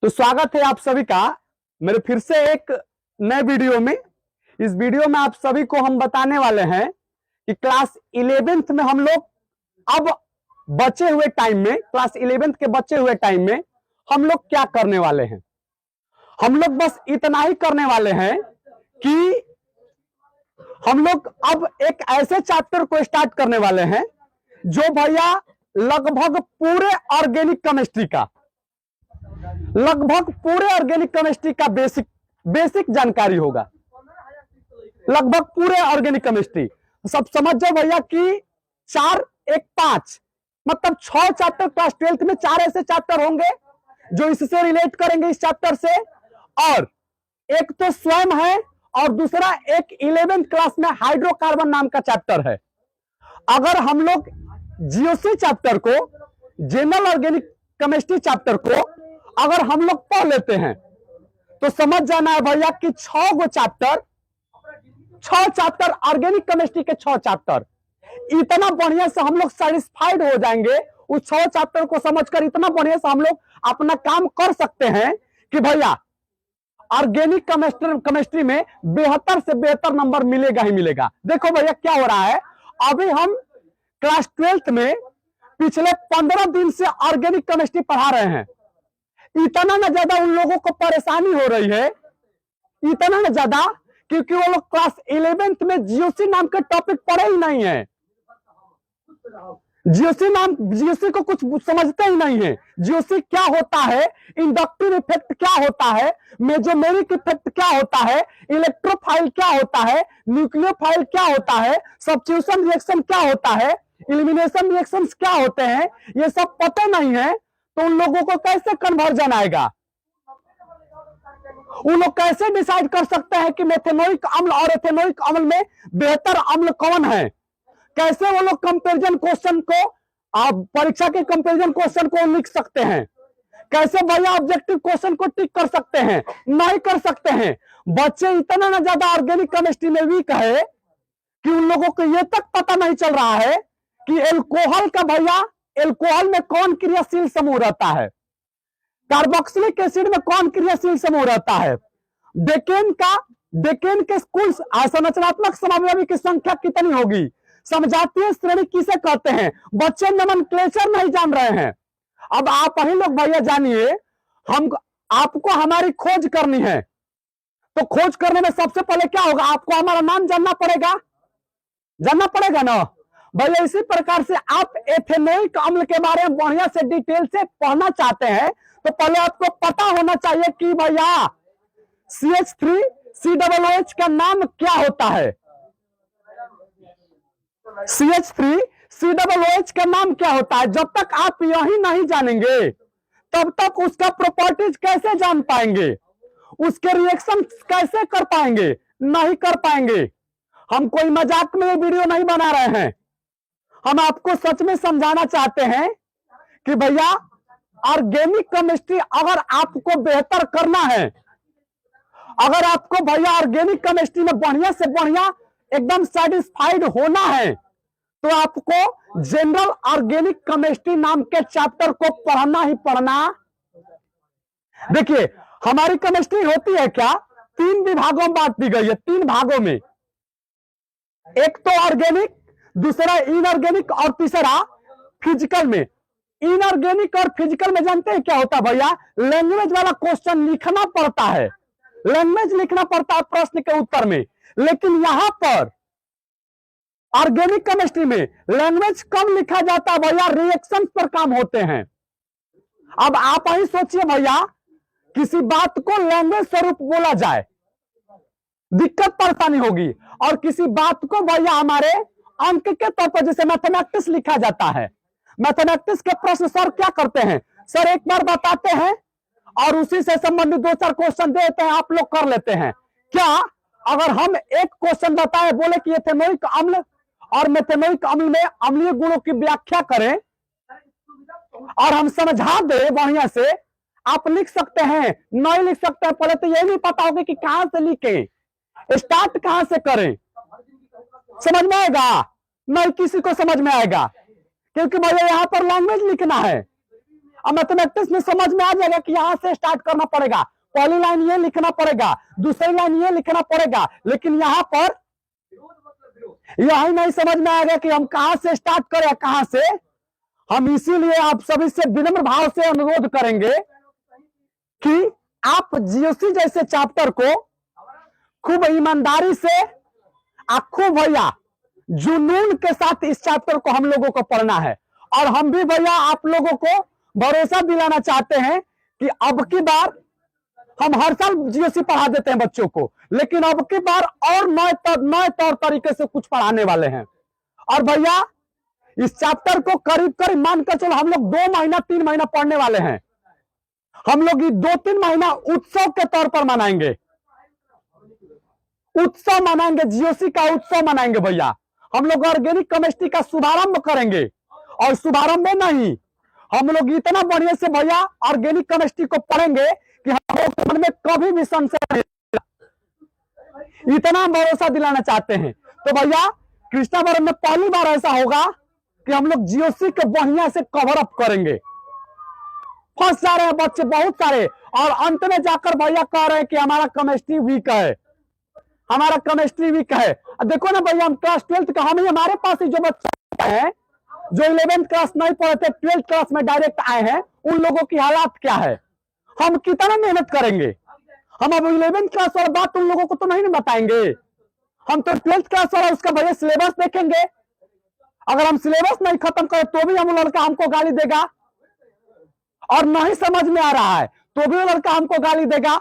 तो स्वागत है आप सभी का मेरे फिर से एक नए वीडियो में। इस वीडियो में आप सभी को हम बताने वाले हैं कि क्लास 11th में हम लोग अब बचे हुए टाइम में, क्लास 11th के बचे हुए टाइम में हम लोग क्या करने वाले हैं। हम लोग बस इतना ही करने वाले हैं कि हम लोग अब एक ऐसे चैप्टर को स्टार्ट करने वाले हैं जो भैया लगभग पूरे ऑर्गेनिक केमिस्ट्री का बेसिक जानकारी होगा। लगभग पूरे ऑर्गेनिक केमिस्ट्री सब समझ जाओ भैया कि 4 1 5 मतलब 6 चैप्टर क्लास 12th में 4 ऐसे चैप्टर होंगे जो इससे रिलेट करेंगे इस चैप्टर से। और एक तो स्वयं है और दूसरा एक 11th क्लास में हाइड्रोकार्बन नाम का चैप्टर है। अगर हम लोग जीओसी चैप्टर को, जनरल ऑर्गेनिक केमिस्ट्री चैप्टर को अगर हम लोग पढ़ लेते हैं तो समझ जाना है भैया कि 6 चैप्टर ऑर्गेनिक केमिस्ट्री के 6 चैप्टर इतना बढ़िया से हम लोग सेटिस्फाइड हो जाएंगे। उस 6 चैप्टर को समझकर इतना बढ़िया से हम लोग अपना काम कर सकते हैं कि भैया ऑर्गेनिक केमिस्ट्री में बेहतर से बेहतर नंबर मिलेगा ही मिलेगा। देखो भैया क्या हो रहा है, अभी हम क्लास 12th में पिछले 15 दिन से ऑर्गेनिक केमिस्ट्री पढ़ा रहे हैं। इतना ना ज्यादा उन लोगों को परेशानी हो रही है, इतना ना ज्यादा, क्योंकि वो लोग क्लास 11th में जीओसी नाम के टॉपिक पढ़े ही नहीं है। जीओसी को कुछ समझते ही नहीं है। जीओसी क्या होता है, इंडक्टिव इफेक्ट क्या होता है, मेसोमेरिक इफेक्ट क्या होता है, इलेक्ट्रोफाइल क्या होता है, न्यूक्लियोफाइल क्या होता है, सब्स्टिट्यूशन रिएक्शन क्या होता है, एलिमिनेशन रिएक्शंस क्या होते हैं, ये सब पता नहीं है। तो उन लोगों को कैसे कन्वर्जन आएगा, उन लोग कैसे डिसाइड कर सकते हैं कि मेथेनोइक अम्ल और एथेनोइक अम्ल में बेहतर अम्ल कौन है। कैसे वो लोग कंपैरिजन क्वेश्चन को, आप परीक्षा के कंपैरिजन क्वेश्चन को लिख सकते हैं। कैसे भैया ऑब्जेक्टिव क्वेश्चन को टिक कर सकते हैं, नहीं कर सकते हैं। बच्चे इतना ना ज्यादा ऑर्गेनिक केमिस्ट्री में वीक है कि उन लोगों को यह तक पता नहीं चल रहा है कि एल्कोहल का, भैया एल्कोहल में कौन क्रियाशील समूह रहता है, कार्बोक्सिलिक एसिड में कौन क्रियाशील समूह रहता है, डेकेन के स्कूल संरचनात्मक समावयवी की संख्या कितनी होगी, समझातीय श्रेणी किसे कहते हैं। बच्चे नोमेनक्लेचर नहीं जान रहे हैं। अब आप ही लोग भैया जानिए, हम आपको हमारी खोज करनी है तो खोज करने में सबसे पहले क्या होगा, आपको हमारा नाम जानना पड़ेगा ना भैया। इसी प्रकार से आप एथेनोइक अम्ल के बारे में बढ़िया से डिटेल से पढ़ना चाहते हैं तो पहले आपको पता होना चाहिए कि भैया CH3COOH का नाम क्या होता है। CH3COOH का नाम क्या होता है। जब तक आप यही नहीं जानेंगे तब तक उसका प्रॉपर्टीज कैसे जान पाएंगे, उसके रिएक्शन कैसे कर पाएंगे, नहीं कर पाएंगे। हम कोई मजाक में ये वीडियो नहीं बना रहे हैं, हम आपको सच में समझाना चाहते हैं कि भैया ऑर्गेनिक केमिस्ट्री अगर आपको बेहतर करना है, अगर आपको भैया ऑर्गेनिक केमिस्ट्री में बढ़िया से बढ़िया एकदम सेटिस्फाइड होना है तो आपको जनरल ऑर्गेनिक केमिस्ट्री नाम के चैप्टर को पढ़ना ही पढ़ना। देखिए हमारी केमिस्ट्री होती है क्या, 3 विभागों में बांट दी गई है, 3 भागों में। एक तो ऑर्गेनिक, दूसरा इनऑर्गेनिक और तीसरा फिजिकल में। इनऑर्गेनिक और फिजिकल में जानते हैं क्या होता है भैया, लैंग्वेज वाला क्वेश्चन लिखना पड़ता है, लैंग्वेज लिखना पड़ता है प्रश्न के उत्तर में। लेकिन यहां पर ऑर्गेनिक केमिस्ट्री में लैंग्वेज कम लिखा जाता है भैया, रिएक्शन पर काम होते हैं। अब आप ही सोचिए भैया, किसी बात को लैंग्वेज स्वरूप बोला जाए दिक्कत परेशानी होगी, और किसी बात को भैया हमारे अंक के तौर पर, जैसे मैथमेटिक्स लिखा जाता है, मैथमेटिक्स के प्रश्न सर क्या करते हैं, सर एक बार बताते हैं और उसी से संबंधित 2-4 क्वेश्चन देते हैं, आप लोग कर लेते हैं। क्या अगर हम एक क्वेश्चन बताए, बोले कि एथेनोइक अम्ल और मेथेनोइक अम्ल में अम्लीय गुणों की व्याख्या करें और हम समझा दे बढ़िया से, आप लिख सकते हैं, नहीं लिख सकते हैं। पहले तो यही नहीं पता होगा कि कहां से लिखें, स्टार्ट कहां से करें। समझ में आएगा? नहीं किसी को समझ में आएगा, क्योंकि भैया यहां पर लैंग्वेज लिखना है। अब मैथमेटिक्स में समझ में आ जाएगा कि यहां से स्टार्ट करना पड़ेगा, पहली लाइन ये लिखना पड़ेगा, दूसरी लाइन ये लिखना पड़ेगा, लेकिन यहां पर यही नहीं समझ में आएगा कि हम कहां से स्टार्ट करें कहां से। हम इसीलिए आप सभी से विनम्र भाव से अनुरोध करेंगे कि आप जीओसी जैसे चैप्टर को खूब ईमानदारी से खूब भैया जुनून के साथ इस चैप्टर को हम लोगों को पढ़ना है। और हम भी भैया आप लोगों को भरोसा दिलाना चाहते हैं कि अब की बार हम हर साल जीओसी पढ़ा देते हैं बच्चों को, लेकिन अब की बार और नए तौर तरीके से कुछ पढ़ाने वाले हैं। और भैया इस चैप्टर को करीब करीब मानकर चलो हम लोग 2 महीना 3 महीना पढ़ने वाले हैं। हम लोग ये 2-3 महीना उत्सव के तौर पर मनाएंगे, उत्सव मनाएंगे, जीओसी का उत्सव मनाएंगे भैया। हम लोग ऑर्गेनिक केमिस्ट्री का शुभारंभ करेंगे, और शुभारंभ में नहीं, हम लोग इतना बढ़िया से भैया ऑर्गेनिक केमिस्ट्री को पढ़ेंगे कि हम लोग के मन में कभी भी संशय नहीं, इतना भरोसा दिलाना चाहते हैं। तो भैया कृष्णावरम में पहली बार ऐसा होगा कि हम लोग जीओसी के बढ़िया से कवर अप करेंगे। फंस जा रहे हैं बच्चे बहुत सारे, और अंत में जाकर भैया कह रहे हैं कि हमारा केमिस्ट्री वीक है, हमारा केमिस्ट्री वीक है। देखो ना भैया, हम क्लास 12th का, हम हमारे पास ही जो बच्चे हैं जो 11th क्लास नहीं पढ़े थे 12th क्लास में डायरेक्ट आए हैं, उन लोगों की हालात क्या है, हम कितना मेहनत करेंगे। हम अब 11th क्लास वाला बात उन लोगों को तो नहीं बताएंगे, हम तो 12th क्लास वाला उसका भैया सिलेबस देखेंगे। अगर हम सिलेबस नहीं खत्म करें तो भी हम लड़का हमको गाली देगा, और नहीं समझ में आ रहा है तो भी लड़का हमको गाली देगा।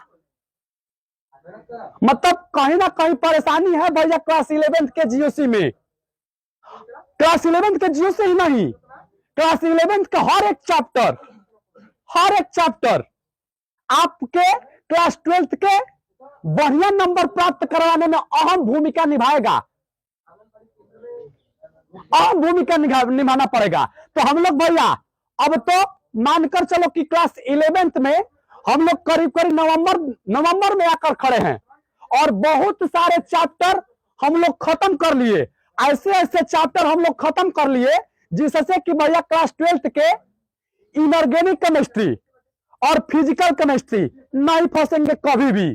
मतलब कहीं ना कहीं परेशानी है भैया क्लास 11th के जीओसी में। क्लास 11th के जीओसी ही नहीं, क्लास 11th का हर एक चैप्टर आपके क्लास 12th के बढ़िया नंबर प्राप्त करवाने में अहम भूमिका निभाएगा, अहम भूमिका निभाना पड़ेगा। तो हम लोग भैया अब तो मानकर चलो कि क्लास 11th में हम लोग करीब करीब नवंबर में आकर खड़े हैं, और बहुत सारे चैप्टर हम लोग खत्म कर लिए, ऐसे चैप्टर हम लोग खत्म कर लिए जिससे कि भैया क्लास 12th के इनऑर्गेनिक केमिस्ट्री और फिजिकल केमिस्ट्री नहीं फंसेंगे कभी भी।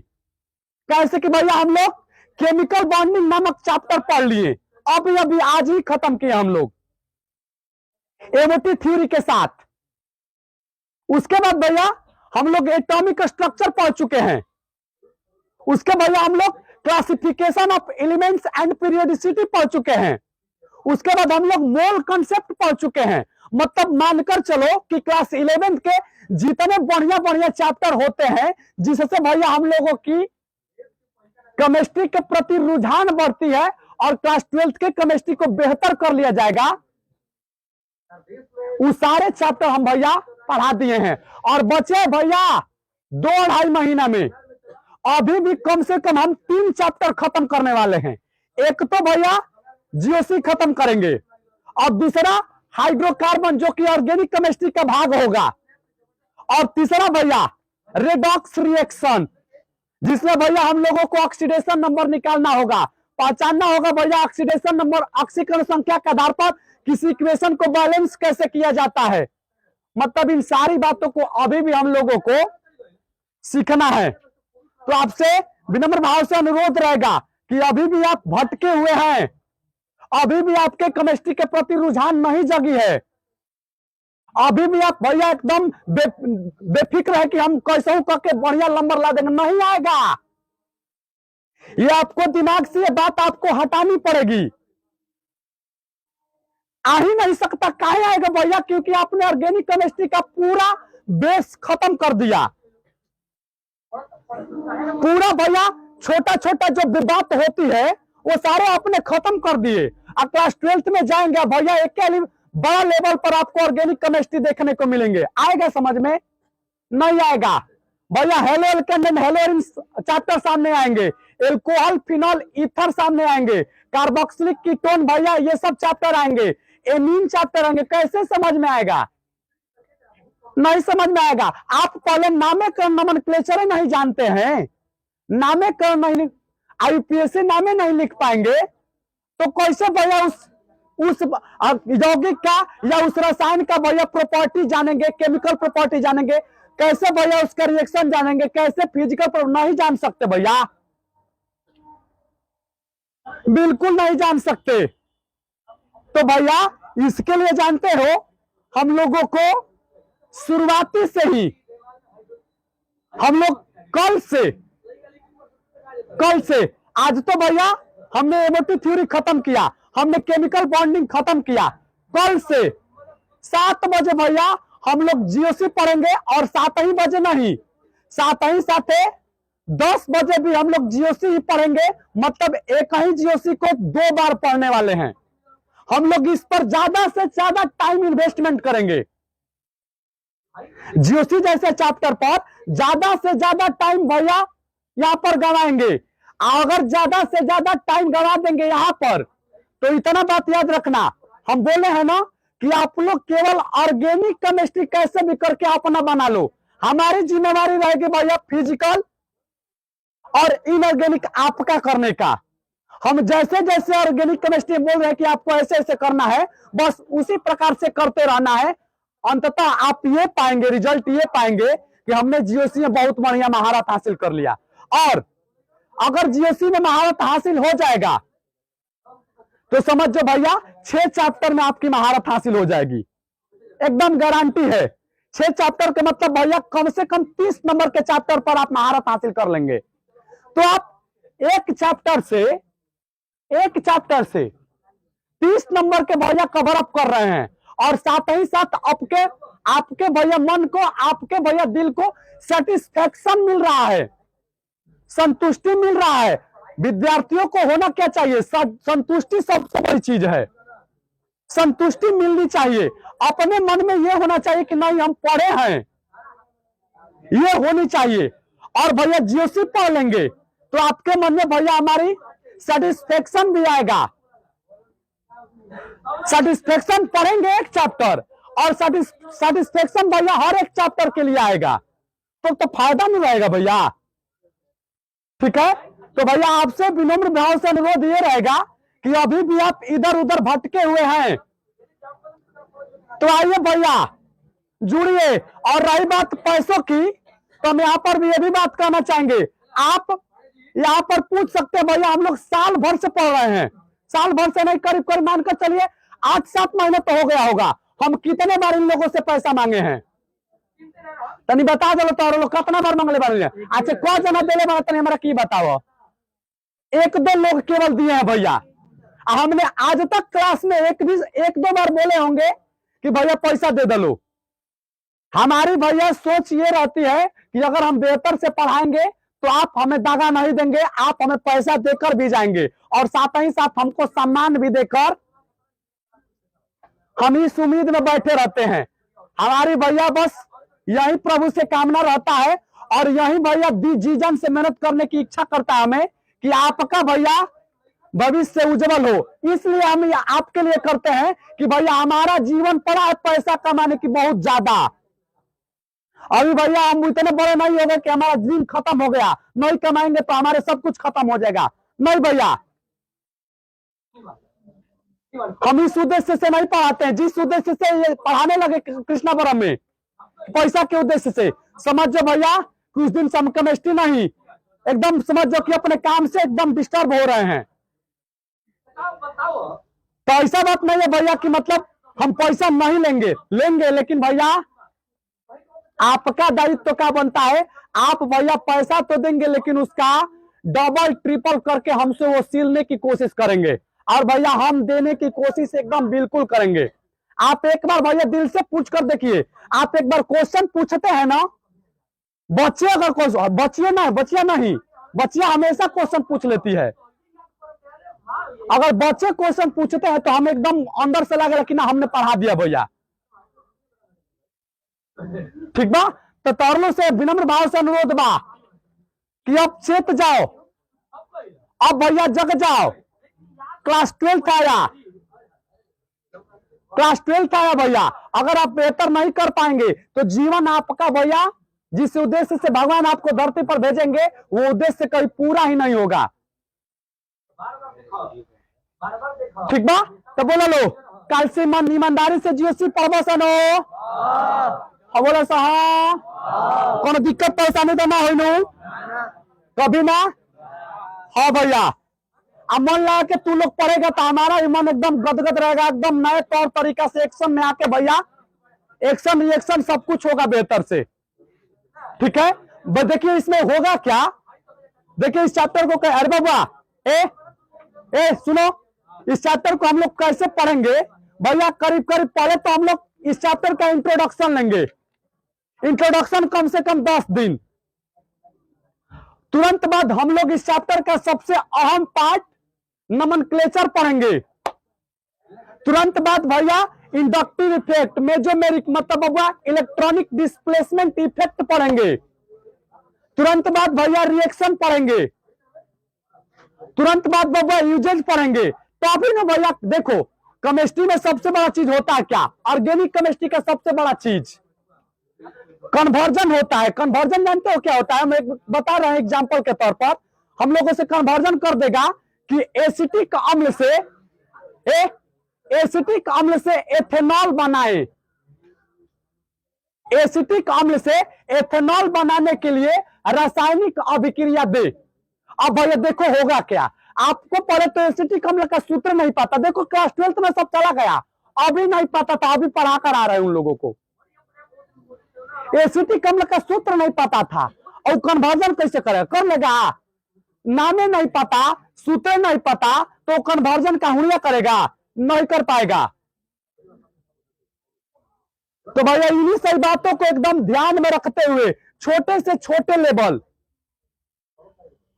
कैसे कि भैया हम लोग केमिकल बॉन्डिंग नामक चैप्टर पढ़ लिए, अभी आज ही खत्म किए हम लोग एमओटी थ्योरी के साथ। उसके बाद भैया हम लोग एटॉमिक स्ट्रक्चर पढ़ चुके हैं, उसके भैया हम लोग classification of elements and periodicity पढ़ चुके हैं, उसके बाद हम लोग मोल कॉन्सेप्ट पढ़ चुके हैं। मतलब मानकर चलो कि क्लास 11th के जितने बढ़िया बढ़िया चैप्टर होते हैं जिससे भैया हम लोगों की केमिस्ट्री के प्रति रुझान बढ़ती है और क्लास 12th के केमिस्ट्री को बेहतर कर लिया जाएगा, वो सारे चैप्टर हम भैया पढ़ा दिए हैं। और बचे भैया 2-2.5 महीना में अभी भी कम से कम हम 3 चैप्टर खत्म करने वाले हैं। एक तो भैया जीओसी खत्म करेंगे, और दूसरा हाइड्रोकार्बन जो कि ऑर्गेनिक केमिस्ट्री का भाग होगा, और तीसरा भैया रेडॉक्स रिएक्शन जिसमें भैया हम लोगों को ऑक्सीडेशन नंबर निकालना होगा, पहचानना होगा भैया ऑक्सीडेशन नंबर ऑक्सीकरण संख्या के आधार पर किसी इक्वेशन को बैलेंस कैसे किया जाता है। मतलब इन सारी बातों को अभी भी हम लोगों को सीखना है। तो आपसे विनम्र भाव से अनुरोध रहेगा कि अभी भी आप भटके हुए हैं, अभी भी आपके केमिस्ट्री के प्रति रुझान नहीं जगी है, अभी भी आप भैया एकदम बेफिक्र है कि हम कैसे करके बढ़िया नंबर ला देंगे, नहीं आएगा। ये आपको दिमाग से ये बात आपको हटानी पड़ेगी। आ ही नहीं सकता, काहे आएगा भैया, क्योंकि आपने ऑर्गेनिक केमिस्ट्री का पूरा बेस खत्म कर दिया। पूरा भैया छोटा छोटा जो बात होती है वो सारे आपने खत्म कर दिए। अब क्लास 12th में जाएंगे भैया एक बड़ा लेवल पर आपको ऑर्गेनिक केमिस्ट्री देखने को मिलेंगे। आएगा समझ में? नहीं आएगा भैया। हेलो एल्केन हेलो चैप्टर सामने आएंगे, एल्कोहल फिनॉल ईथर सामने आएंगे, कार्बोक्सिलिक कीटोन भैया ये सब चैप्टर आएंगे, एमीन चैप्टर आएंगे। कैसे समझ में आएगा? नहीं समझ में आएगा। आप पहले नामकरण नोमेनक्लेचर नहीं जानते हैं, नामकरण नहीं, आईपीएससी नामे नहीं लिख पाएंगे तो कैसे भैया उस उस यौगिक का या उस रसायन का भैया प्रॉपर्टी जानेंगे, केमिकल प्रॉपर्टी जानेंगे, कैसे भैया उसका रिएक्शन जानेंगे, कैसे फिजिकल नहीं जान सकते भैया, बिल्कुल नहीं जान सकते। तो भैया इसके लिए जानते हो हम लोगों को शुरुआती से ही हम लोग कल से आज तो भैया हमने एमोटिव थ्योरी खत्म किया, हमने केमिकल बॉन्डिंग खत्म किया। कल से 7 बजे भैया हम लोग जीओसी पढ़ेंगे, और 7 ही बजे नहीं, साथ ही साथ 10 बजे भी हम लोग जीओसी ही पढ़ेंगे। मतलब एक ही जीओसी को 2 बार पढ़ने वाले हैं हम लोग। इस पर ज्यादा से ज्यादा टाइम इन्वेस्टमेंट करेंगे। जीओसी जैसे चैप्टर पर ज्यादा से ज्यादा टाइम भैया यहां पर गवाएंगे। अगर ज्यादा से ज्यादा टाइम गवा देंगे यहां पर, तो इतना बात याद रखना, हम बोले हैं ना कि आप लोग केवल ऑर्गेनिक केमिस्ट्री कैसे भी करके अपना बना लो, हमारी जिम्मेवारी रहेगी भैया फिजिकल और इनऑर्गेनिक आपका करने का। हम जैसे जैसे ऑर्गेनिक केमिस्ट्री बोल रहे हैं कि आपको ऐसे ऐसे करना है, बस उसी प्रकार से करते रहना है। अंततः आप ये पाएंगे, रिजल्ट ये पाएंगे कि हमने जीओसी में बहुत बढ़िया महारत हासिल कर लिया। और अगर जीओसी में महारत हासिल हो जाएगा तो समझो भैया 6 चैप्टर में आपकी महारत हासिल हो जाएगी, एकदम गारंटी है। 6 चैप्टर के मतलब भैया कम से कम 30 नंबर के चैप्टर पर आप महारत हासिल कर लेंगे। तो आप एक चैप्टर से 30 नंबर के भैया कवर अप कर रहे हैं, और साथ ही साथ आपके भैया मन को, आपके भैया दिल को सेटिस्फेक्शन मिल रहा है, संतुष्टि मिल रहा है। विद्यार्थियों को होना क्या चाहिए? संतुष्टि सबसे बड़ी चीज है, संतुष्टि मिलनी चाहिए। अपने मन में यह होना चाहिए कि नहीं हम पढ़े हैं, ये होनी चाहिए। और भैया जीओसी पढ़ लेंगे तो आपके मन में भैया हमारी सेटिस्फेक्शन भी आएगा। सेटिस्फेक्शन पढ़ेंगे एक चैप्टर, और सेटिस्फेक्शन भैया हर एक चैप्टर के लिए आएगा, तो फायदा नहीं रहेगा भैया। ठीक है, तो भैया आपसे विनम्र भाव से अनुरोध ये रहेगा कि अभी भी आप इधर उधर भटके हुए हैं तो आइए भैया जुड़िए। और रही बात पैसों की, तो हम यहाँ पर भी ये भी बात करना चाहेंगे, आप यहाँ पर पूछ सकते हैं भैया हम लोग साल भर से पढ़ रहे हैं, साल भर से नहीं, करीब करीब मानकर चलिए 8-7 महीने तो हो गया होगा। हम कितने बार इन लोगों से पैसा मांगे हैं तनी बता दो, तो लोग कितना बार मांगले बार? अच्छा कौन जना देले बार तनी हमरा की बताओ? 1-2 लोग केवल दिए हैं भैया। हमने आज तक क्लास में 1-2 बार बोले होंगे कि भैया पैसा दे दो। हमारी भैया सोच ये रहती है कि अगर हम बेहतर से पढ़ाएंगे तो आप हमें दागा नहीं देंगे, आप हमें पैसा देकर भी जाएंगे, और साथ ही साथ हमको सम्मान भी देकर हम इस उम्मीद में बैठे रहते हैं। हमारी भैया बस यही प्रभु से कामना रहता है, और यही भैया जी जान से मेहनत करने की इच्छा करता है हमें कि आपका भैया भविष्य उज्जवल हो। इसलिए हम आपके लिए करते हैं कि भैया हमारा जीवन पड़ा है पैसा कमाने की बहुत ज्यादा। अभी भैया हम इतने बड़े नहीं हो गए कि हमारा दिन खत्म हो गया, नहीं कमाएंगे तो हमारे सब कुछ खत्म हो जाएगा। नहीं भैया, हम इस उद्देश्य से नहीं पढ़ाते हैं। जिस उद्देश्य से ये पढ़ाने लगे कृष्णापुरम में, पैसा के उद्देश्य से, समझो भैया कुछ दिन से हम केमिस्ट्री नहीं, एकदम समझो कि अपने काम से एकदम डिस्टर्ब हो रहे हैं। तो ऐसा बात नहीं है भैया कि मतलब हम पैसा नहीं लेंगे, लेकिन भैया आपका दायित्व तो क्या बनता है, आप भैया पैसा तो देंगे लेकिन उसका डबल ट्रिपल करके हमसे वो सीलने की कोशिश करेंगे, और भैया हम देने की कोशिश एकदम बिल्कुल करेंगे। आप एक बार भैया दिल से पूछ कर देखिए, आप एक बार क्वेश्चन पूछते हैं ना, बच्चे अगर क्वेश्चन, बच्चियां नहीं, बच्चियां हमेशा क्वेश्चन पूछ लेती है। अगर बच्चे क्वेश्चन पूछते हैं तो हम एकदम अंदर से लगेगा कि ना हमने पढ़ा दिया भैया। ठीक बा, तो तौरलों से विनम्र भाव से अनुरोध बा कि अब चेत जाओ, अब भैया जग जाओ। क्लास 12 आया भैया। अगर आप बेहतर नहीं कर पाएंगे तो जीवन आपका भैया जिस उद्देश्य से भगवान आपको धरती पर भेजेंगे वो उद्देश्य कहीं पूरा ही नहीं होगा। ठीक बा? तो बोला लो कल से मन ईमानदारी से जीओसी पढ़बसन हो। हाँ बोला सा हाँ। कोनो दिक्कत परेशानी तो ना हो कभी ना। हाँ भैया, अब मन लगा के तू लोग पढ़ेगा तो हमारा ईमान एकदम गदगद रहेगा, एकदम नए तौर तरीका से एक्शन में आके भैया एक्शन रिएक्शन सब कुछ होगा बेहतर से। ठीक है, देखिए इसमें होगा क्या, देखिए इस चैप्टर को अरे बाबा ए सुनो, इस चैप्टर को हम लोग कैसे पढ़ेंगे भैया, करीब करीब पहले तो हम लोग इस चैप्टर का इंट्रोडक्शन लेंगे। इंट्रोडक्शन कम से कम 10 दिन। तुरंत बाद हम लोग इस चैप्टर का सबसे अहम पार्ट नोमेनक्लेचर पढ़ेंगे। तुरंत बाद भैया इंडक्टिव इफेक्ट, मेजोमेरिक मतलब होगा इलेक्ट्रॉनिक डिस्प्लेसमेंट इफेक्ट पढ़ेंगे। तुरंत बाद भैया रिएक्शन पढ़ेंगे। तुरंत बाद भैया यूजेज पढ़ेंगे। तो अभी ना भैया देखो, केमिस्ट्री में सबसे बड़ा चीज होता है क्या, ऑर्गेनिक केमिस्ट्री का सबसे बड़ा चीज कन्वर्जन होता है। कन्वर्जन जानते हो क्या होता है, मैं बता रहा हूं एग्जांपल के तौर पर। हम लोगों से कन्वर्जन कर देगा कि एसिटिक अम्ल से एथेनॉल बनाए। एसिटिक अम्ल से एथेनॉल बनाने के लिए रासायनिक अभिक्रिया दे। अब भैया देखो होगा क्या, आपको पहले तो एसिटिक अम्ल का सूत्र नहीं पता, देखो क्लास 12th में सब चला गया, अभी नहीं पता था, अभी पढ़ा कर आ रहे हैं उन लोगों को। एसिटिक अम्ल का सूत्र नहीं पता था और कन्वर्जन कैसे करेगा, कर लेगा, नामे नहीं पता, सूत्र नहीं पता, तो कन्वर्जन का हुड़िया करेगा, नहीं कर पाएगा। तो भैया इन्हीं सही बातों को एकदम ध्यान में रखते हुए छोटे से छोटे लेवल,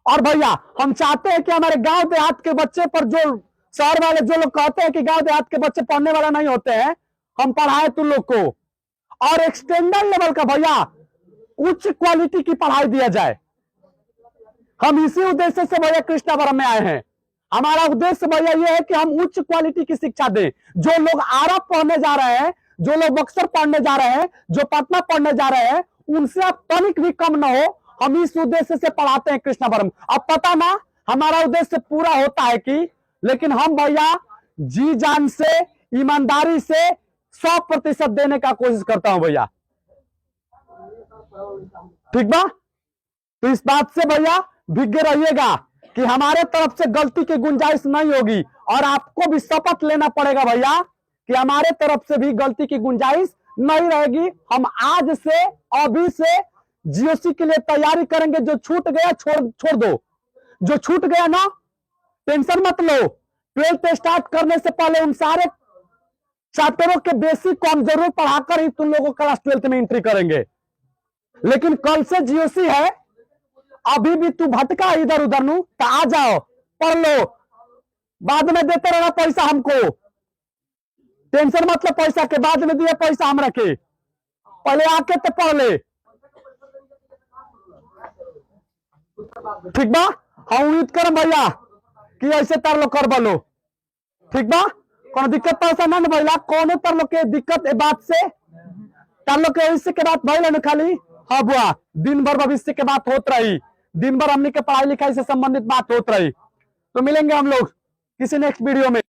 और भैया हम चाहते हैं कि हमारे गांव देहात के बच्चे पर, जो शहर वाले जो लोग कहते हैं कि गांव देहात के बच्चे पढ़ने वाला नहीं होते हैं, हम पढ़ाए तुम लोग को, और एक्सटेंडेड लेवल का भैया उच्च क्वालिटी की पढ़ाई दिया जाए। हम इसी उद्देश्य से भैया कृष्णावरम में आए हैं। हमारा उद्देश्य भैया ये है कि हम उच्च क्वालिटी की शिक्षा दें। जो लोग आरा पढ़ने जा रहे हैं, जो लोग बक्सर पढ़ने जा रहे हैं, जो पटना पढ़ने जा रहे हैं, उनसे अब तनिक भी कम ना हो, हम इस उद्देश्य से पढ़ाते हैं कृष्णावरम। अब पता ना हमारा उद्देश्य पूरा होता है कि, लेकिन हम भैया जी जान से ईमानदारी से 100% देने का कोशिश करता हूं भैया। ठीक बा? तो इस बात से भैया विज्ञ रहिएगा कि हमारे तरफ से गलती की गुंजाइश नहीं होगी, और आपको भी शपथ लेना पड़ेगा भैया कि हमारे तरफ से भी गलती की गुंजाइश नहीं रहेगी। हम आज से अभी से जीओसी के लिए तैयारी करेंगे। जो छूट गया छोड़ दो, जो छूट गया ना टेंशन मत लो। 12th स्टार्ट करने से पहले उन सारे चैप्टरों के बेसिक को हम जरूर पढ़ाकर ही तुम लोगों को क्लास 12th में एंट्री करेंगे। लेकिन कल से जीओसी है, अभी भी तू भटका इधर उधर नु तो आ जाओ, पढ़ लो, बाद में देते रहना पैसा हमको, टेंशन मतलब पैसा के बाद में दिए पैसा हम रखे, पहले आके तो पढ़ ले। ठीक बा? हम उम्मीद करम भैया कि ऐसे तार लो कर बोलो। ठीक बा? कोनो दिक्कत पैसा ना भैया, कौन तार लो के दिक्कत ए बात से तार लो के इससे के बात भैया न खाली। हाँ बुआ, दिन भर भविष्य के बात होत रही, दिन भर हमने के पढ़ाई लिखाई से संबंधित बात होत रही। तो मिलेंगे हम लोग किसी नेक्स्ट वीडियो में।